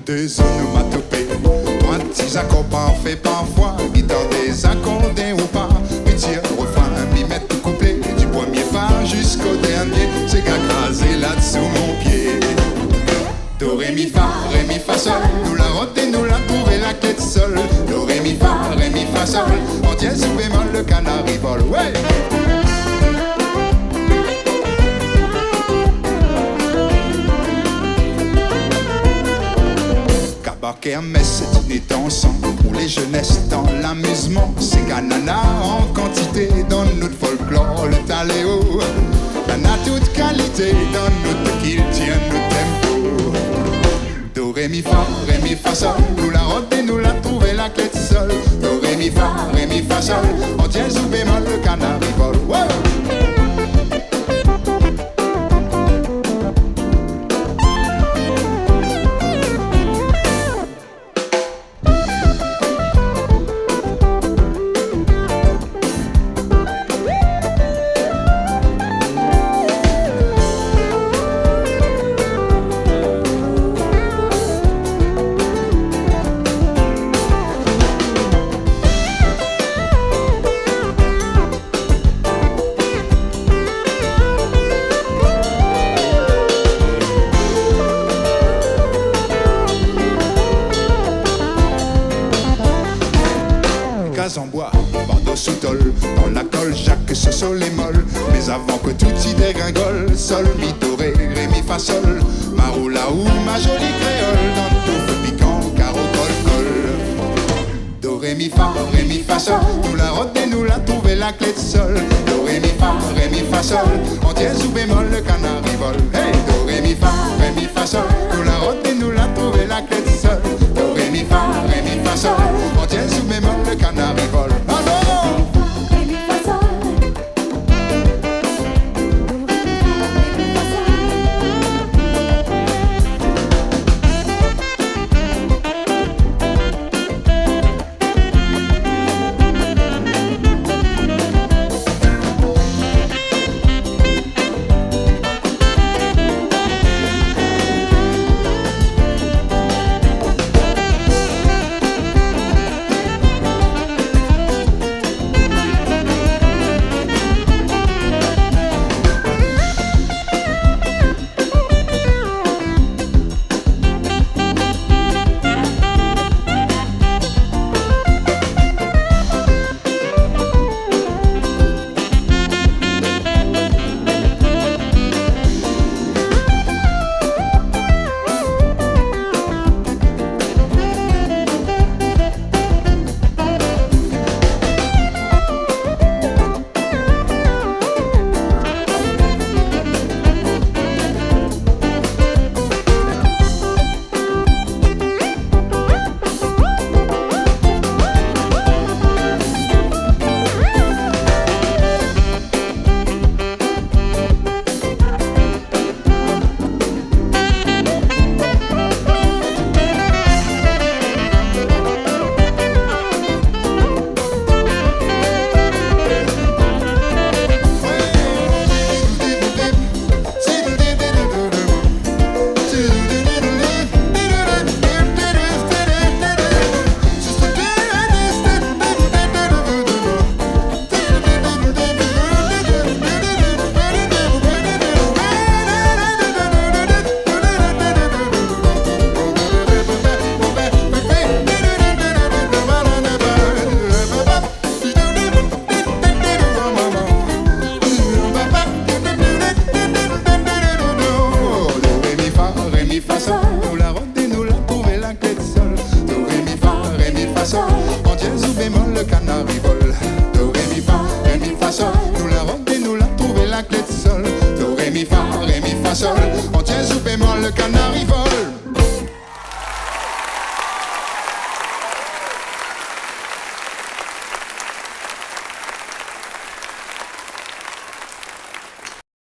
Deux onomatopées, trois petits accords parfaits parfois, guitare des accordés ou pas, petit refrain, mimette tout couplet, du premier pas jusqu'au dernier, c'est qu'à craser là dessous mon pied. Do, ré, mi, fa, sol, nous la roté, nous la trouvé la clé de sol. Do, ré, mi, fa, sol, en dièse ou bémol, le canari vole, ouais. Kermesse, dîner dansant, où les jeunesses dans l'amusement, c'est canana en quantité dans notre folklore, le taléo. On a toute qualité dans notre qu'il tient notre tempo. Do, ré, mi, fa, sol, nous la roté, nous la trouvé la clé de sol. Do, ré, mi, fa, sol, en dièse ou bémol, le canari vole. Ouais. En bois, bandeau sous tôle, dans la colle, Jacques, ce sol est molle. Mais avant que tout y dégringole, sol, mi, do, ré, mi, fa, sol, ma roula ou ma jolie créole, dans tout feu piquant, carreau, col. Do, ré, mi, fa, sol, nous la roté, nous la trouvé la clé de sol. Do, ré, mi, fa, sol, en dièse ou bémol, le canari vole. Hey, do, ré, mi, fa, sol, nous la roté, nous la trouvé la clé de sol. Do, ré, mi, fa, sol, en dièse ou bémol, le canari vole. sol.